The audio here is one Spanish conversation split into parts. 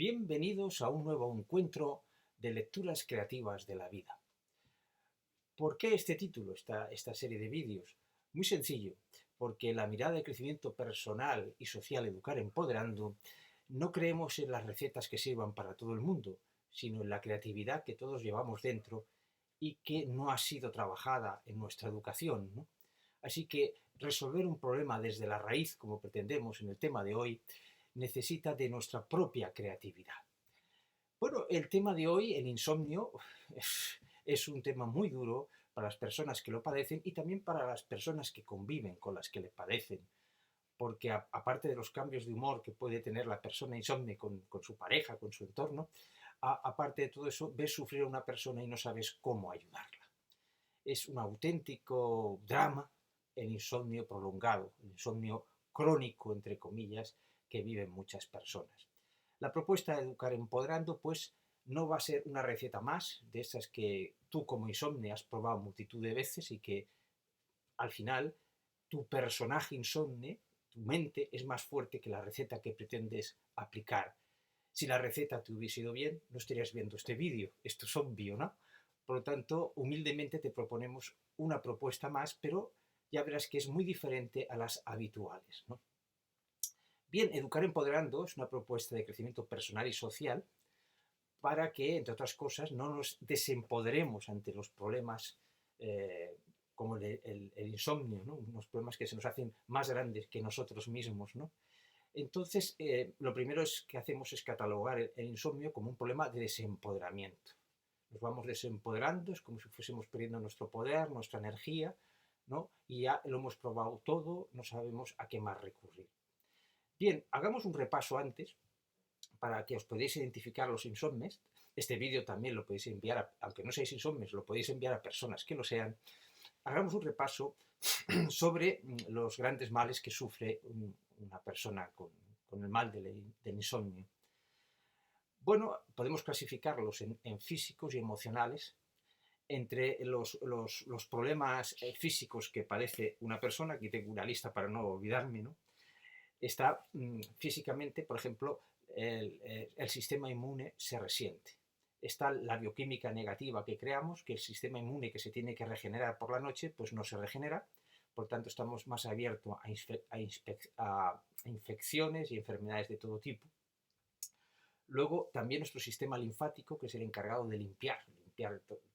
Bienvenidos a un nuevo encuentro de lecturas creativas de la vida. ¿Por qué este título, esta serie de vídeos? Muy sencillo, porque la mirada de crecimiento personal y social Educar Empoderando no creemos en las recetas que sirvan para todo el mundo, sino en la creatividad que todos llevamos dentro y que no ha sido trabajada en nuestra educación, ¿no? Así que resolver un problema desde la raíz, como pretendemos en el tema de hoy, necesita de nuestra propia creatividad. Bueno, el tema de hoy, el insomnio, es un tema muy duro para las personas que lo padecen y también para las personas que conviven con las que le padecen, porque aparte de los cambios de humor que puede tener la persona insomne con su pareja, con su entorno, aparte de todo eso, ves sufrir a una persona y no sabes cómo ayudarla. Es un auténtico drama el insomnio prolongado, el insomnio crónico, entre comillas, que viven muchas personas. La propuesta de Educar Empoderando, pues, no va a ser una receta más de esas que tú como insomne has probado multitud de veces y que al final tu personaje insomne, tu mente, es más fuerte que la receta que pretendes aplicar. Si la receta te hubiese ido bien, no estarías viendo este vídeo. Esto es obvio, ¿no? Por lo tanto, humildemente te proponemos una propuesta más, pero ya verás que es muy diferente a las habituales, ¿no? Bien, Educar Empoderando es una propuesta de crecimiento personal y social para que, entre otras cosas, no nos desempoderemos ante los problemas como el insomnio, ¿no? Unos problemas que se nos hacen más grandes que nosotros mismos, ¿no? Entonces, lo primero que hacemos es catalogar el insomnio como un problema de desempoderamiento. Nos vamos desempoderando, es como si fuésemos perdiendo nuestro poder, nuestra energía, ¿no? Y ya lo hemos probado todo, no sabemos a qué más recurrir. Bien, hagamos un repaso antes para que os podáis identificar los insomnes. Este vídeo también lo podéis enviar, aunque no seáis insomnes, lo podéis enviar a personas que lo sean. Hagamos un repaso sobre los grandes males que sufre una persona con el mal del insomnio. Bueno, podemos clasificarlos en físicos y emocionales. Entre los problemas físicos que padece una persona, aquí tengo una lista para no olvidarme, ¿no? Está físicamente, por ejemplo, el sistema inmune se resiente. Está la bioquímica negativa que creamos, que el sistema inmune que se tiene que regenerar por la noche, pues no se regenera, por tanto estamos más abiertos a infecciones y enfermedades de todo tipo. Luego también nuestro sistema linfático, que es el encargado de limpiar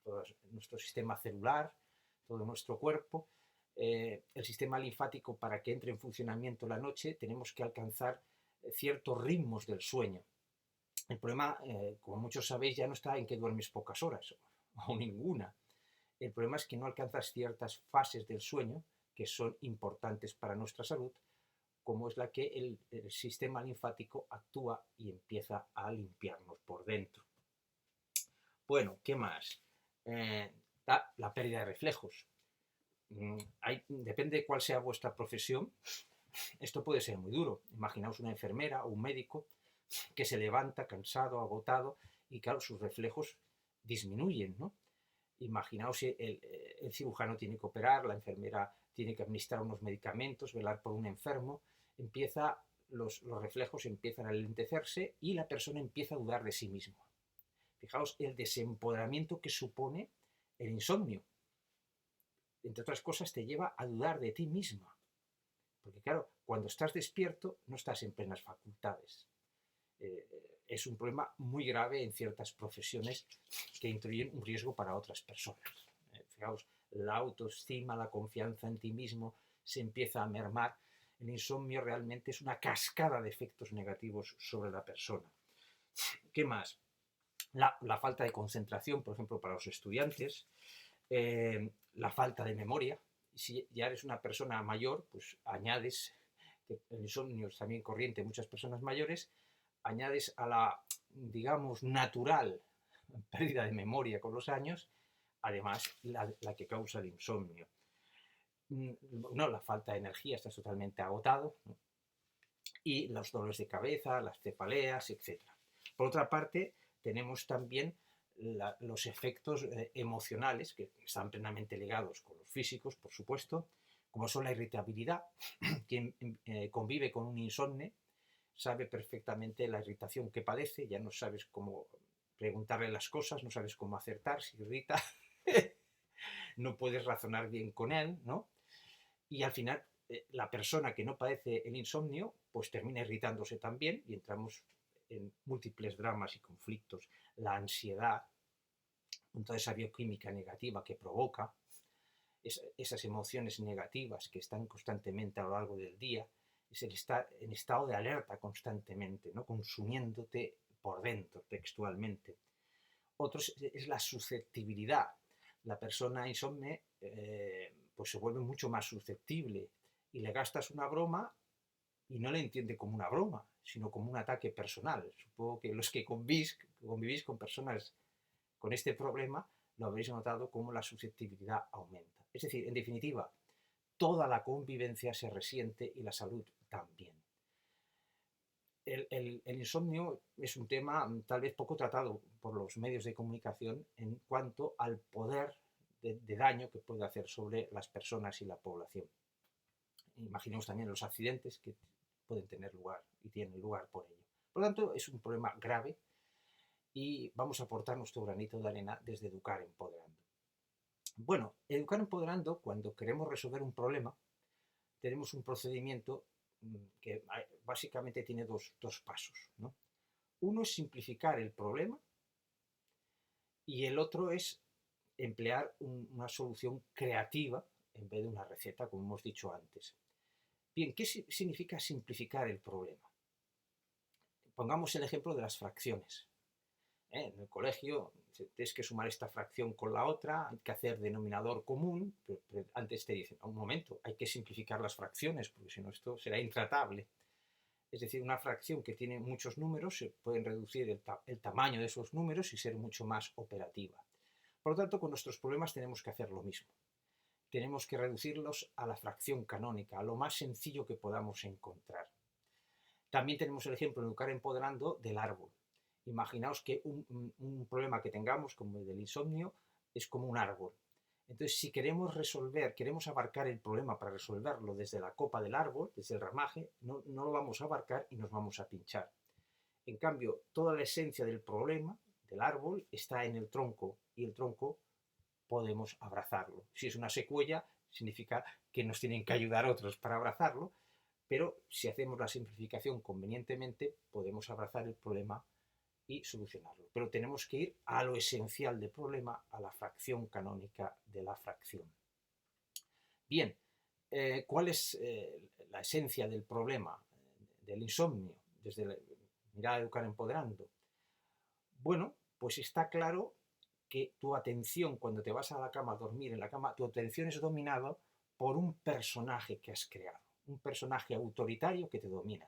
todo nuestro sistema celular, todo nuestro cuerpo. El sistema linfático, para que entre en funcionamiento la noche, tenemos que alcanzar ciertos ritmos del sueño. El problema, como muchos sabéis, ya no está en que duermes pocas horas o ninguna. El problema es que no alcanzas ciertas fases del sueño que son importantes para nuestra salud, como es la que el sistema linfático actúa y empieza a limpiarnos por dentro. Bueno, ¿qué más? La pérdida de reflejos. Depende de cuál sea vuestra profesión, esto puede ser muy duro. Imaginaos una enfermera o un médico que se levanta cansado, agotado, y claro, sus reflejos disminuyen, ¿no? Imaginaos si el cirujano tiene que operar, la enfermera tiene que administrar unos medicamentos, velar por un enfermo, los reflejos empiezan a lentecerse y la persona empieza a dudar de sí misma. Fijaos el desempoderamiento que supone el insomnio. Entre otras cosas, te lleva a dudar de ti misma. Porque claro, cuando estás despierto no estás en plenas facultades. Es un problema muy grave en ciertas profesiones que introducen un riesgo para otras personas. Fijaos, la autoestima, la confianza en ti mismo se empieza a mermar. El insomnio realmente es una cascada de efectos negativos sobre la persona. ¿Qué más? La falta de concentración, por ejemplo, para los estudiantes, la falta de memoria. Si ya eres una persona mayor, pues añades, que el insomnio es también corriente en muchas personas mayores, añades a la, digamos, natural pérdida de memoria con los años, además la que causa el insomnio. No, la falta de energía, estás totalmente agotado, ¿no? Y los dolores de cabeza, las cefaleas, etc. Por otra parte, tenemos también los efectos emocionales que están plenamente ligados con los físicos, por supuesto, como son la irritabilidad. Quien convive con un insomne sabe perfectamente la irritación que padece, ya no sabes cómo preguntarle las cosas, no sabes cómo acertar, si irrita, no puedes razonar bien con él, ¿no? Y al final la persona que no padece el insomnio pues termina irritándose también y entramos en múltiples dramas y conflictos. La ansiedad, con toda esa bioquímica negativa que provoca, esas emociones negativas que están constantemente a lo largo del día, es el estar en estado de alerta constantemente, ¿no? Consumiéndote por dentro textualmente. Otro es la susceptibilidad. La persona insomne pues se vuelve mucho más susceptible y le gastas una broma y no le entiende como una broma, sino como un ataque personal. Supongo que los que convivís con personas con este problema lo habréis notado como la susceptibilidad aumenta. Es decir, en definitiva, toda la convivencia se resiente y la salud también. El insomnio es un tema tal vez poco tratado por los medios de comunicación en cuanto al poder de daño que puede hacer sobre las personas y la población. Imaginemos también los accidentes que pueden tener lugar y tienen lugar por ello. Por lo tanto, es un problema grave y vamos a aportar nuestro granito de arena desde Educar Empoderando. Bueno, Educar Empoderando, cuando queremos resolver un problema, tenemos un procedimiento que básicamente tiene dos pasos, ¿no? Uno es simplificar el problema y el otro es emplear una solución creativa en vez de una receta, como hemos dicho antes. Bien, ¿qué significa simplificar el problema? Pongamos el ejemplo de las fracciones. En el colegio tienes que sumar esta fracción con la otra, hay que hacer denominador común, pero antes te dicen, un momento, hay que simplificar las fracciones, porque si no esto será intratable. Es decir, una fracción que tiene muchos números, se pueden reducir el tamaño de esos números y ser mucho más operativa. Por lo tanto, con nuestros problemas tenemos que hacer lo mismo. Tenemos que reducirlos a la fracción canónica, a lo más sencillo que podamos encontrar. También tenemos el ejemplo en Educar Empoderando del árbol. Imaginaos que un problema que tengamos, como el del insomnio, es como un árbol. Entonces, si queremos abarcar el problema para resolverlo desde la copa del árbol, desde el ramaje, no lo vamos a abarcar y nos vamos a pinchar. En cambio, toda la esencia del problema, del árbol, está en el tronco y el tronco podemos abrazarlo. Si es una secuoya, significa que nos tienen que ayudar otros para abrazarlo, pero si hacemos la simplificación convenientemente, podemos abrazar el problema y solucionarlo. Pero tenemos que ir a lo esencial del problema, a la fracción canónica de la fracción. Bien, ¿cuál es la esencia del problema del insomnio desde la mirada de Educar Empoderando? Bueno, pues está claro que tu atención, cuando te vas a la cama a dormir en la cama, tu atención es dominada por un personaje que has creado, un personaje autoritario que te domina.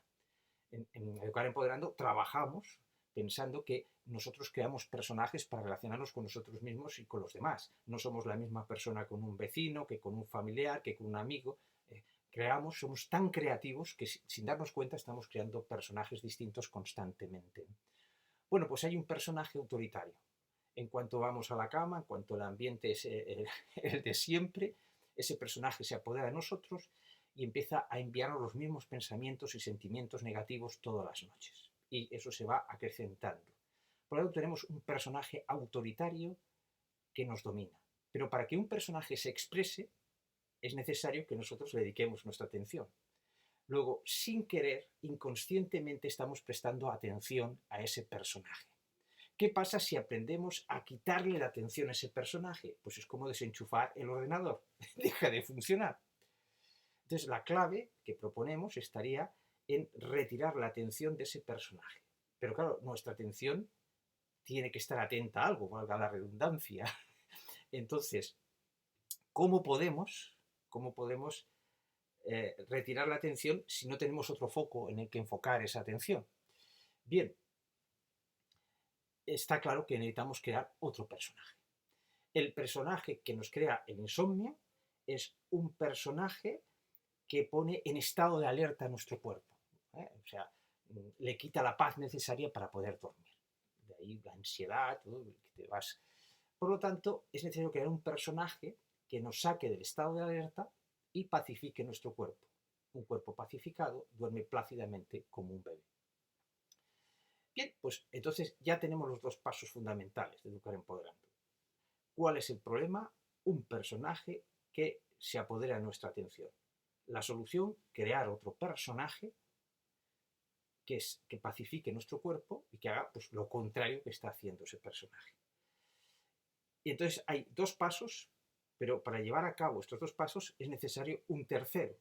En Educar Empoderando trabajamos pensando que nosotros creamos personajes para relacionarnos con nosotros mismos y con los demás. No somos la misma persona con un vecino, que con un familiar, que con un amigo. Somos tan creativos que sin darnos cuenta estamos creando personajes distintos constantemente. Bueno, pues hay un personaje autoritario. En cuanto vamos a la cama, en cuanto el ambiente es el de siempre, ese personaje se apodera de nosotros y empieza a enviarnos los mismos pensamientos y sentimientos negativos todas las noches. Y eso se va acrecentando. Por lo tanto, tenemos un personaje autoritario que nos domina. Pero para que un personaje se exprese, es necesario que nosotros le dediquemos nuestra atención. Luego, sin querer, inconscientemente estamos prestando atención a ese personaje. ¿Qué pasa si aprendemos a quitarle la atención a ese personaje? Pues es como desenchufar el ordenador, deja de funcionar. Entonces la clave que proponemos estaría en retirar la atención de ese personaje. Pero claro, nuestra atención tiene que estar atenta a algo, valga la redundancia. Entonces, ¿cómo podemos retirar la atención si no tenemos otro foco en el que enfocar esa atención? Bien, está claro que necesitamos crear otro personaje. El personaje que nos crea el insomnio es un personaje que pone en estado de alerta a nuestro cuerpo. O sea, le quita la paz necesaria para poder dormir. De ahí la ansiedad, todo, que te vas. Por lo tanto, es necesario crear un personaje que nos saque del estado de alerta y pacifique nuestro cuerpo. Un cuerpo pacificado duerme plácidamente como un bebé. Bien, pues entonces ya tenemos los dos pasos fundamentales de educar empoderando. ¿Cuál es el problema? Un personaje que se apodera de nuestra atención. La solución, crear otro personaje que pacifique nuestro cuerpo y que haga pues, lo contrario que está haciendo ese personaje. Y entonces hay dos pasos, pero para llevar a cabo estos dos pasos es necesario un tercero,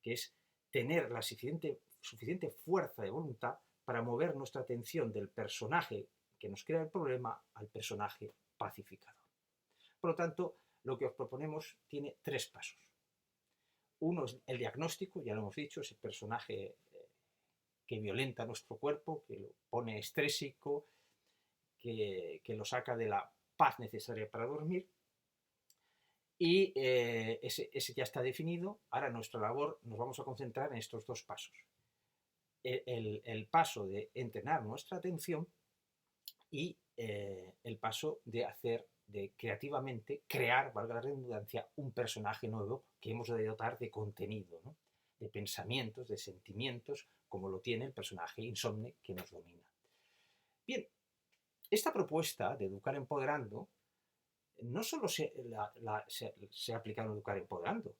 que es tener la suficiente fuerza de voluntad para mover nuestra atención del personaje que nos crea el problema al personaje pacificador. Por lo tanto, lo que os proponemos tiene tres pasos. Uno es el diagnóstico, ya lo hemos dicho, ese personaje que violenta nuestro cuerpo, que lo pone estrésico, que lo saca de la paz necesaria para dormir. Y ese ya está definido. Ahora nuestra labor nos vamos a concentrar en estos dos pasos. El paso de entrenar nuestra atención y el paso de creativamente crear, valga la redundancia, un personaje nuevo que hemos de dotar de contenido, ¿no? De pensamientos, de sentimientos, como lo tiene el personaje insomne que nos domina. Bien, esta propuesta de educar empoderando no solo se ha aplicado en educar empoderando.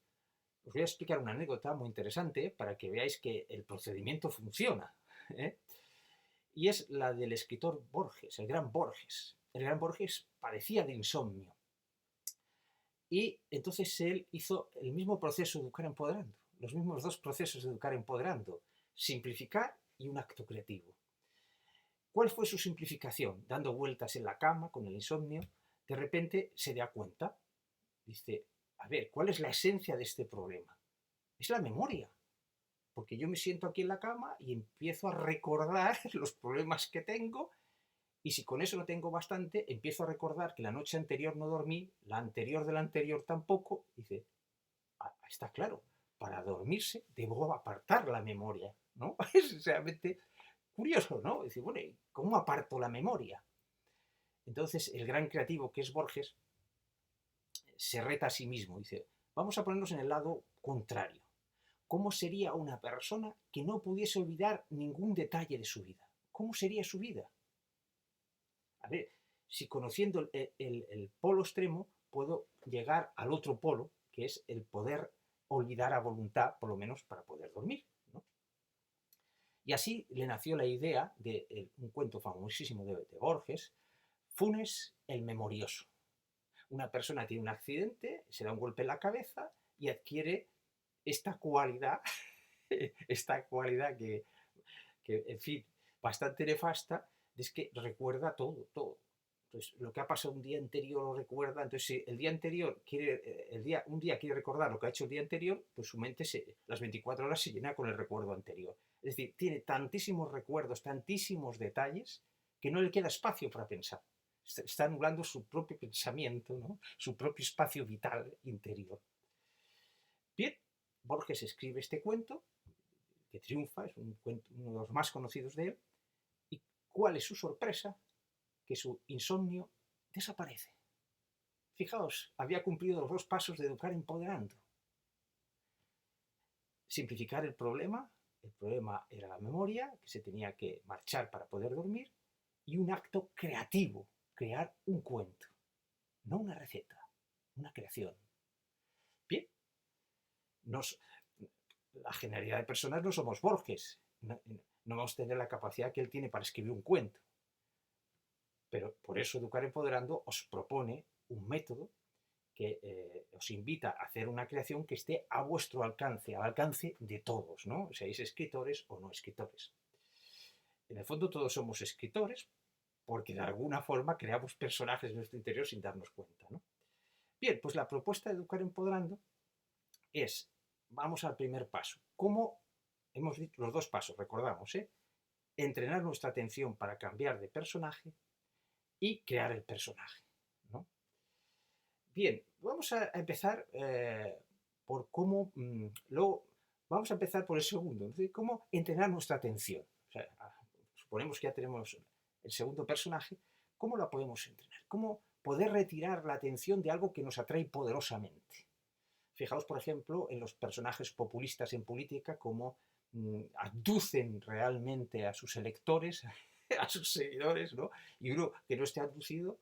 Os voy a explicar una anécdota muy interesante para que veáis que el procedimiento funciona, ¿eh? Y es la del escritor Borges, el gran Borges. El gran Borges padecía de insomnio. Y entonces él hizo el mismo proceso de educar empoderando, los mismos dos procesos de educar empoderando, simplificar y un acto creativo. ¿Cuál fue su simplificación? Dando vueltas en la cama con el insomnio, de repente se da cuenta, dice, a ver, ¿cuál es la esencia de este problema? Es la memoria. Porque yo me siento aquí en la cama y empiezo a recordar los problemas que tengo, y si con eso no tengo bastante, empiezo a recordar que la noche anterior no dormí, la anterior de la anterior tampoco. Dice, está claro, para dormirse debo apartar la memoria, ¿no? Es realmente curioso, ¿no? Dice, bueno, ¿cómo aparto la memoria? Entonces el gran creativo que es Borges se reta a sí mismo, dice, vamos a ponernos en el lado contrario. ¿Cómo sería una persona que no pudiese olvidar ningún detalle de su vida? ¿Cómo sería su vida? A ver, si conociendo el polo extremo puedo llegar al otro polo, que es el poder olvidar a voluntad, por lo menos para poder dormir, ¿no? Y así le nació la idea de un cuento famosísimo de Borges, Funes el memorioso. Una persona tiene un accidente, se da un golpe en la cabeza y adquiere esta cualidad que, en fin, bastante nefasta, es que recuerda todo, todo. Entonces, lo que ha pasado un día anterior lo recuerda. Entonces, si el día anterior un día quiere recordar lo que ha hecho el día anterior, pues su mente las 24 horas se llena con el recuerdo anterior. Es decir, tiene tantísimos recuerdos, tantísimos detalles, que no le queda espacio para pensar. Está anulando su propio pensamiento, ¿no? Su propio espacio vital interior. Bien, Borges escribe este cuento, que triunfa, es uno de los más conocidos de él, y ¿cuál es su sorpresa? Que su insomnio desaparece. Fijaos, había cumplido los dos pasos de educar empoderando. Simplificar el problema era la memoria, que se tenía que marchar para poder dormir, y un acto creativo, crear un cuento, no una receta, una creación. Bien, la generalidad de personas no somos Borges, no vamos a tener la capacidad que él tiene para escribir un cuento. Pero por eso Educar Empoderando os propone un método que os invita a hacer una creación que esté a vuestro alcance, al alcance de todos, ¿no? Seáis escritores o no escritores. En el fondo todos somos escritores porque de alguna forma creamos personajes en nuestro interior sin darnos cuenta, ¿no? Bien, pues la propuesta de Educar Empoderando es, vamos al primer paso. ¿Cómo hemos dicho los dos pasos? Recordamos, entrenar nuestra atención para cambiar de personaje y crear el personaje, ¿no? Bien, vamos a empezar por cómo, luego vamos a empezar por el segundo, es decir, cómo entrenar nuestra atención. O sea, suponemos que ya tenemos el segundo personaje, ¿cómo la podemos entrenar? ¿Cómo poder retirar la atención de algo que nos atrae poderosamente? Fijaos, por ejemplo, en los personajes populistas en política, cómo aducen realmente a sus electores a sus seguidores, ¿no? Y uno que no esté abducido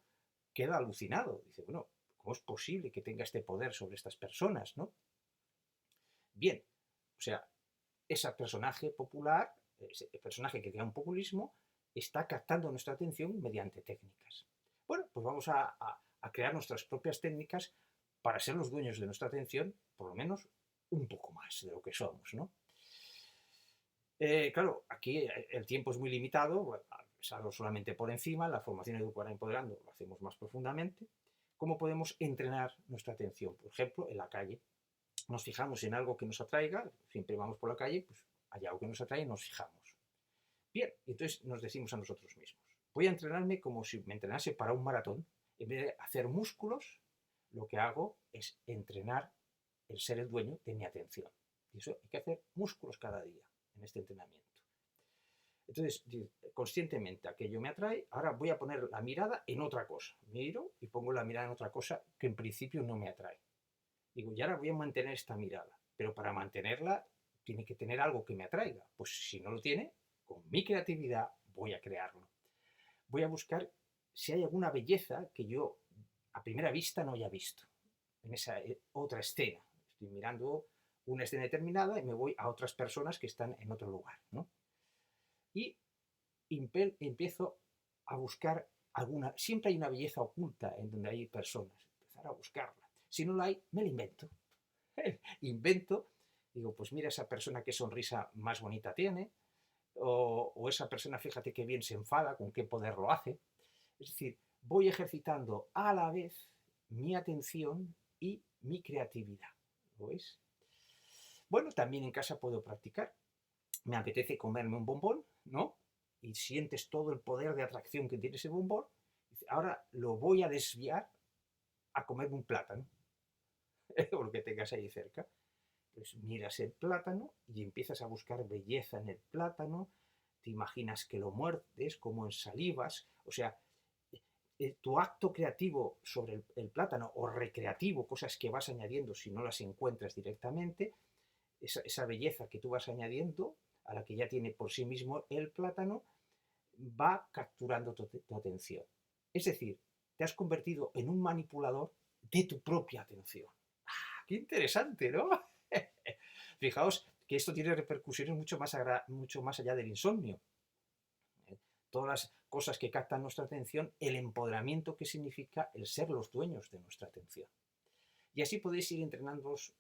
queda alucinado. Dice, bueno, ¿cómo es posible que tenga este poder sobre estas personas, ¿no? Bien, o sea, ese personaje popular, ese personaje que crea un populismo, está captando nuestra atención mediante técnicas. Bueno, pues vamos a crear nuestras propias técnicas para ser los dueños de nuestra atención, por lo menos un poco más de lo que somos, ¿no? Claro, aquí el tiempo es muy limitado, es algo solamente por encima, la formación educadora empoderando lo hacemos más profundamente. ¿Cómo podemos entrenar nuestra atención? Por ejemplo, en la calle. Nos fijamos en algo que nos atraiga, siempre vamos por la calle, pues hay algo que nos atrae y nos fijamos. Bien, entonces nos decimos a nosotros mismos, voy a entrenarme como si me entrenase para un maratón. En vez de hacer músculos, lo que hago es entrenar el ser el dueño de mi atención. Y eso hay que hacer músculos cada día en este entrenamiento. Entonces, conscientemente aquello me atrae, ahora voy a poner la mirada en otra cosa. Miro y pongo la mirada en otra cosa que en principio no me atrae. Digo, y ahora voy a mantener esta mirada, pero para mantenerla tiene que tener algo que me atraiga. Pues si no lo tiene, con mi creatividad voy a crearlo. Voy a buscar si hay alguna belleza que yo a primera vista no haya visto en esa otra escena. Estoy mirando una escena determinada y me voy a otras personas que están en otro lugar, ¿no? Y empiezo a buscar alguna, siempre hay una belleza oculta en donde hay personas, empezar a buscarla. Si no la hay, me la invento. Invento, digo, pues mira esa persona qué sonrisa más bonita tiene, o esa persona, fíjate qué bien se enfada, con qué poder lo hace. Es decir, voy ejercitando a la vez mi atención y mi creatividad. ¿Lo veis? Bueno, también en casa puedo practicar. Me apetece comerme un bombón, ¿no? Y sientes todo el poder de atracción que tiene ese bombón. Ahora lo voy a desviar a comerme un plátano, o lo que tengas ahí cerca. Pues miras el plátano y empiezas a buscar belleza en el plátano, te imaginas que lo muerdes, como en salivas, o sea, tu acto creativo sobre el plátano o recreativo, cosas que vas añadiendo si no las encuentras directamente, esa belleza que tú vas añadiendo, a la que ya tiene por sí mismo el plátano, va capturando tu atención. Es decir, te has convertido en un manipulador de tu propia atención. ¡Ah, qué interesante, ¿no? Fijaos que esto tiene repercusiones mucho más allá del insomnio. Todas las cosas que captan nuestra atención, el empoderamiento que significa el ser los dueños de nuestra atención. Y así podéis ir entrenándoos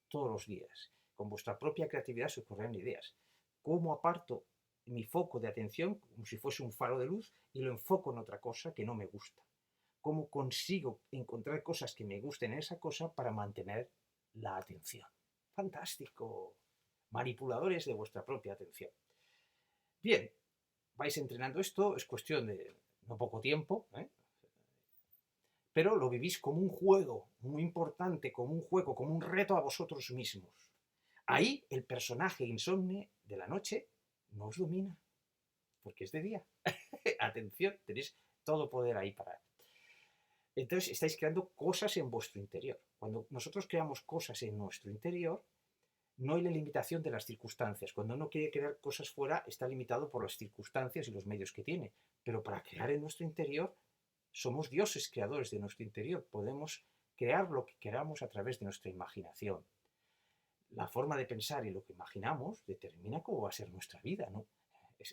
todos los días. Con vuestra propia creatividad se ocurrirán ideas. ¿Cómo aparto mi foco de atención como si fuese un faro de luz y lo enfoco en otra cosa que no me gusta? ¿Cómo consigo encontrar cosas que me gusten en esa cosa para mantener la atención? ¡Fantástico! Manipuladores de vuestra propia atención. Bien, vais entrenando esto, es cuestión de no poco tiempo, pero lo vivís como un juego muy importante, como un juego, como un reto a vosotros mismos. Ahí el personaje insomne de la noche no os domina, porque es de día. Atención, tenéis todo poder ahí para... Entonces estáis creando cosas en vuestro interior. Cuando nosotros creamos cosas en nuestro interior, no hay la limitación de las circunstancias. Cuando uno quiere crear cosas fuera, está limitado por las circunstancias y los medios que tiene. Pero para crear en nuestro interior, somos dioses creadores de nuestro interior. Podemos crear lo que queramos a través de nuestra imaginación. La forma de pensar y lo que imaginamos determina cómo va a ser nuestra vida, ¿no? O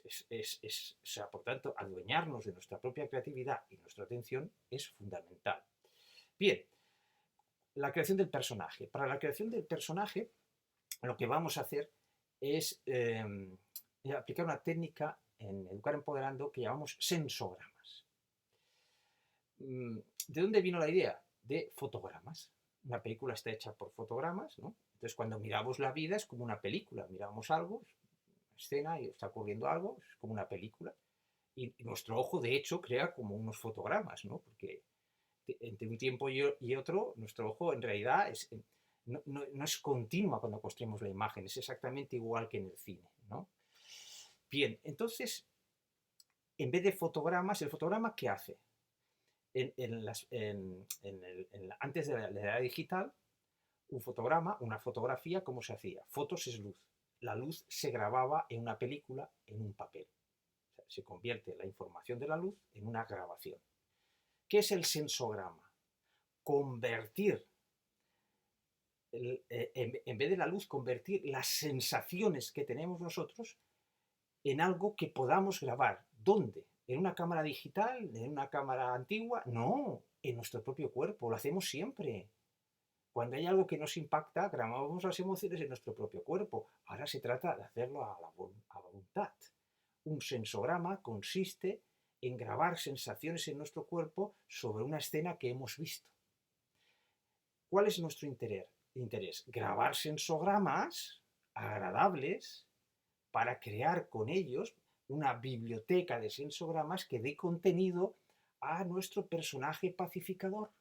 sea, por tanto, adueñarnos de nuestra propia creatividad y nuestra atención es fundamental. Bien, la creación del personaje. Para la creación del personaje, lo que vamos a hacer es aplicar una técnica en Educar Empoderando que llamamos sensogramas. ¿De dónde vino la idea? De fotogramas. Una película está hecha por fotogramas, ¿no? Entonces, cuando miramos la vida es como una película. Miramos algo, una escena y está ocurriendo algo, es como una película. Y nuestro ojo, de hecho, crea como unos fotogramas, ¿no? Porque entre un tiempo y otro, nuestro ojo en realidad no es continua cuando construimos la imagen, es exactamente igual que en el cine, ¿no? Bien, entonces, en vez de fotogramas, ¿el fotograma qué hace? Antes de la era digital, un fotograma, una fotografía, ¿cómo se hacía? Fotos es luz. La luz se grababa en una película, en un papel. O sea, se convierte la información de la luz en una grabación. ¿Qué es el sensograma? Convertir, en vez de la luz, convertir las sensaciones que tenemos nosotros en algo que podamos grabar. ¿Dónde? ¿En una cámara digital? ¿En una cámara antigua? No, en nuestro propio cuerpo, lo hacemos siempre. Cuando hay algo que nos impacta, grabamos las emociones en nuestro propio cuerpo. Ahora se trata de hacerlo a voluntad. Un sensograma consiste en grabar sensaciones en nuestro cuerpo sobre una escena que hemos visto. ¿Cuál es nuestro interés? Grabar sensogramas agradables para crear con ellos una biblioteca de sensogramas que dé contenido a nuestro personaje pacificador.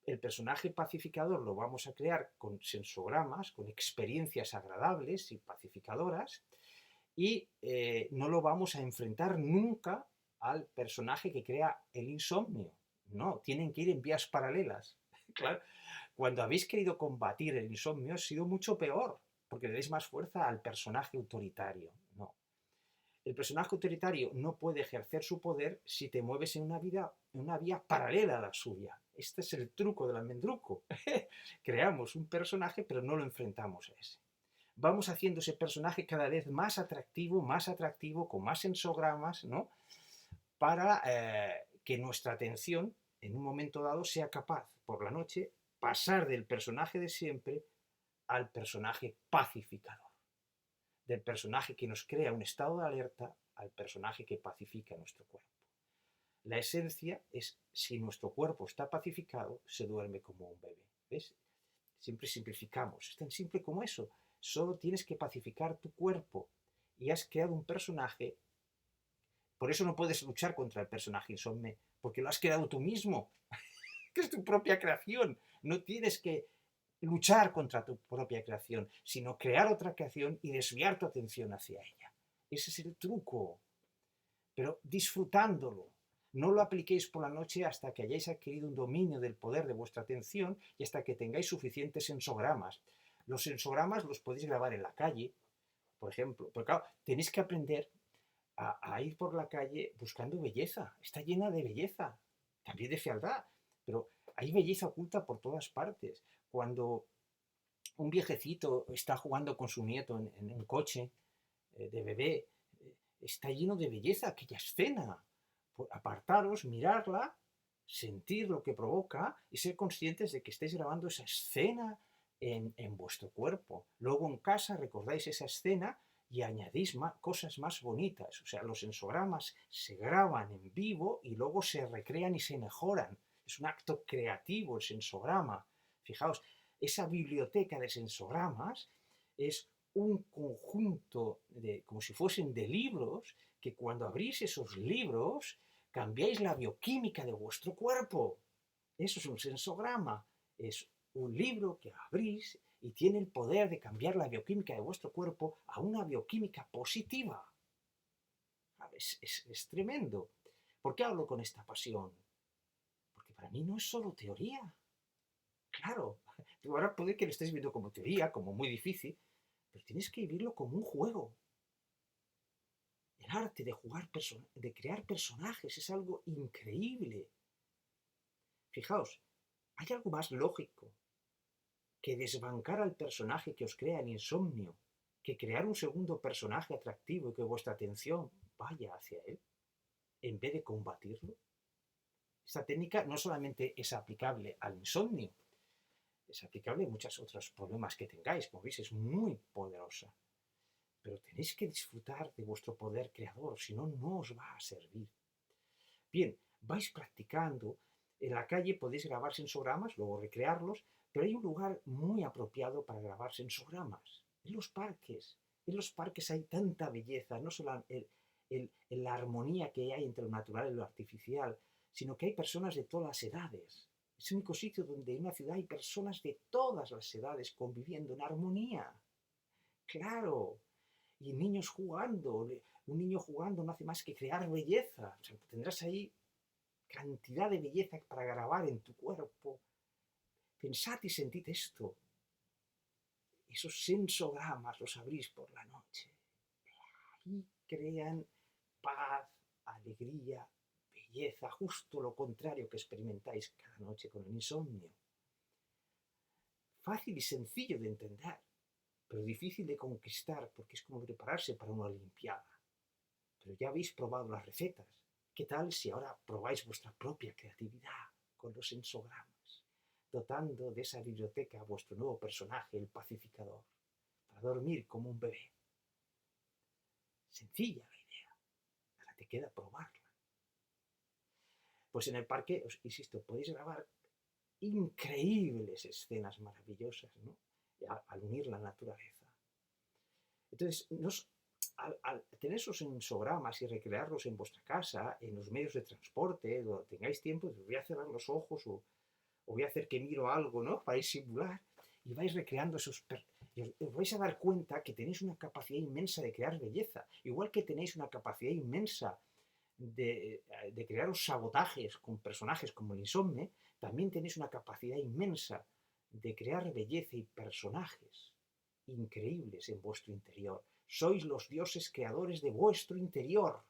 El personaje pacificador lo vamos a crear con sensogramas, con experiencias agradables y pacificadoras, y no lo vamos a enfrentar nunca al personaje que crea el insomnio. No, tienen que ir en vías paralelas. Claro, cuando habéis querido combatir el insomnio ha sido mucho peor, porque le dais más fuerza al personaje autoritario. No. El personaje autoritario no puede ejercer su poder si te mueves en una vía paralela a la suya. Este es el truco del almendruco. Creamos un personaje, pero no lo enfrentamos a ese. Vamos haciendo ese personaje cada vez más atractivo, con más sensogramas, ¿no? Para que nuestra atención, en un momento dado, sea capaz, por la noche, pasar del personaje de siempre al personaje pacificador. Del personaje que nos crea un estado de alerta al personaje que pacifica nuestro cuerpo. La esencia es, si nuestro cuerpo está pacificado, se duerme como un bebé. ¿Ves? Siempre simplificamos. Es tan simple como eso. Solo tienes que pacificar tu cuerpo y has creado un personaje. Por eso no puedes luchar contra el personaje insomne, porque lo has creado tú mismo, que es tu propia creación. No tienes que luchar contra tu propia creación, sino crear otra creación y desviar tu atención hacia ella. Ese es el truco. Pero disfrutándolo. No lo apliquéis por la noche hasta que hayáis adquirido un dominio del poder de vuestra atención y hasta que tengáis suficientes sensogramas. Los sensogramas los podéis grabar en la calle, por ejemplo. Pero claro, tenéis que aprender a ir por la calle buscando belleza. Está llena de belleza, también de fealdad, pero hay belleza oculta por todas partes. Cuando un viejecito está jugando con su nieto en un coche de bebé, está lleno de belleza aquella escena. Apartaros, mirarla, sentir lo que provoca y ser conscientes de que estáis grabando esa escena en vuestro cuerpo. Luego en casa recordáis esa escena y añadís cosas más bonitas. O sea, los sensogramas se graban en vivo y luego se recrean y se mejoran. Es un acto creativo el sensograma. Fijaos, esa biblioteca de sensogramas es un conjunto de, como si fuesen de libros, que cuando abrís esos libros cambiáis la bioquímica de vuestro cuerpo. Eso es un sensograma. Es un libro que abrís y tiene el poder de cambiar la bioquímica de vuestro cuerpo a una bioquímica positiva. Es tremendo. ¿Por qué hablo con esta pasión? Porque para mí no es solo teoría. Claro, ahora puede que lo estéis viendo como teoría, como muy difícil, pero tienes que vivirlo como un juego. El arte de crear personajes es algo increíble. Fijaos, ¿hay algo más lógico que desbancar al personaje que os crea el insomnio, que crear un segundo personaje atractivo y que vuestra atención vaya hacia él, en vez de combatirlo? Esta técnica no solamente es aplicable al insomnio, es aplicable a muchos otros problemas que tengáis. Como veis, es muy poderosa. Pero tenéis que disfrutar de vuestro poder creador, si no, no os va a servir. Bien, vais practicando. En la calle podéis grabar sensogramas, luego recrearlos, pero hay un lugar muy apropiado para grabar sensogramas. En los parques. En los parques hay tanta belleza, no solo en la armonía que hay entre lo natural y lo artificial, sino que hay personas de todas las edades. Es el único sitio donde en una ciudad hay personas de todas las edades conviviendo en armonía. Claro. Y niños jugando. Un niño jugando no hace más que crear belleza. O sea, tendrás ahí cantidad de belleza para grabar en tu cuerpo. Pensad y sentid esto. Esos sensogramas los abrís por la noche. Y crean paz, alegría, belleza, justo lo contrario que experimentáis cada noche con el insomnio. Fácil y sencillo de entender, pero difícil de conquistar porque es como prepararse para una olimpiada. Pero ya habéis probado las recetas. ¿Qué tal si ahora probáis vuestra propia creatividad con los sensogramas, dotando de esa biblioteca a vuestro nuevo personaje, el pacificador, para dormir como un bebé? Sencilla la idea, ahora te queda probarla. Pues en el parque, os insisto, podéis grabar increíbles escenas maravillosas, ¿no? Al unir la naturaleza. Entonces, al tener esos sensogramas y recrearlos en vuestra casa, en los medios de transporte, donde tengáis tiempo, os voy a cerrar los ojos o voy a hacer que miro algo, ¿no? Para simular y vais recreando y os vais a dar cuenta que tenéis una capacidad inmensa de crear belleza, igual que tenéis una capacidad inmensa de crearos sabotajes con personajes como el Insomne, también tenéis una capacidad inmensa de crear belleza y personajes increíbles en vuestro interior. Sois los dioses creadores de vuestro interior,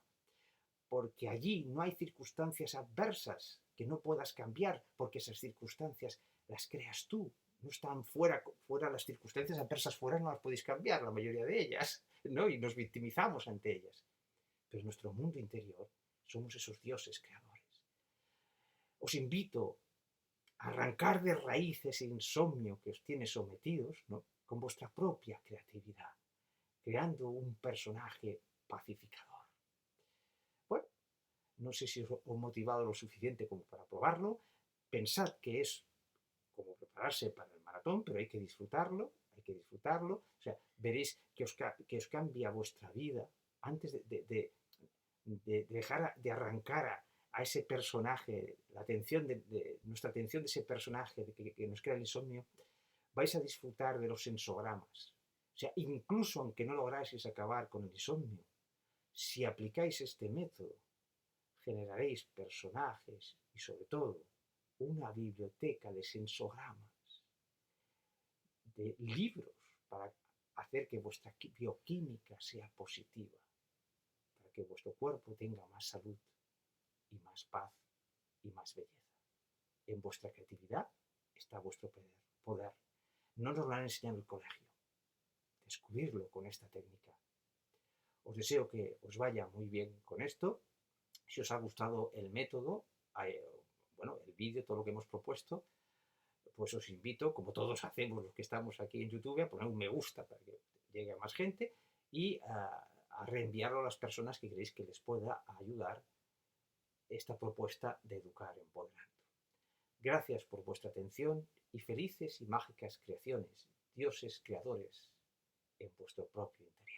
porque allí no hay circunstancias adversas que no puedas cambiar, porque esas circunstancias las creas tú. No están fuera las circunstancias adversas fuera, no las podéis cambiar, la mayoría de ellas, ¿no? Y nos victimizamos ante ellas. Pero en nuestro mundo interior somos esos dioses creadores. Os invito a arrancar de raíz ese insomnio que os tiene sometidos, ¿no? Con vuestra propia creatividad, creando un personaje pacificador. Bueno, no sé si os he motivado lo suficiente como para probarlo. Pensad que es como prepararse para el maratón, pero hay que disfrutarlo, hay que disfrutarlo. O sea, veréis que os cambia vuestra vida antes de dejar de arrancar a ese personaje, nuestra atención de ese personaje que nos crea el insomnio, vais a disfrutar de los sensogramas. O sea, incluso aunque no lográis acabar con el insomnio, si aplicáis este método, generaréis personajes y sobre todo una biblioteca de sensogramas, de libros para hacer que vuestra bioquímica sea positiva, para que vuestro cuerpo tenga más salud y más paz y más belleza. En vuestra creatividad está vuestro poder. No nos lo han enseñado en el colegio. Descubrirlo con esta técnica. Os deseo que os vaya muy bien con esto. Si os ha gustado el método, bueno, el vídeo, todo lo que hemos propuesto, pues os invito, como todos hacemos los que estamos aquí en YouTube, a poner un me gusta para que llegue a más gente y a reenviarlo a las personas que creéis que les pueda ayudar esta propuesta de educar empoderando. Gracias por vuestra atención y felices y mágicas creaciones, dioses creadores en vuestro propio interior.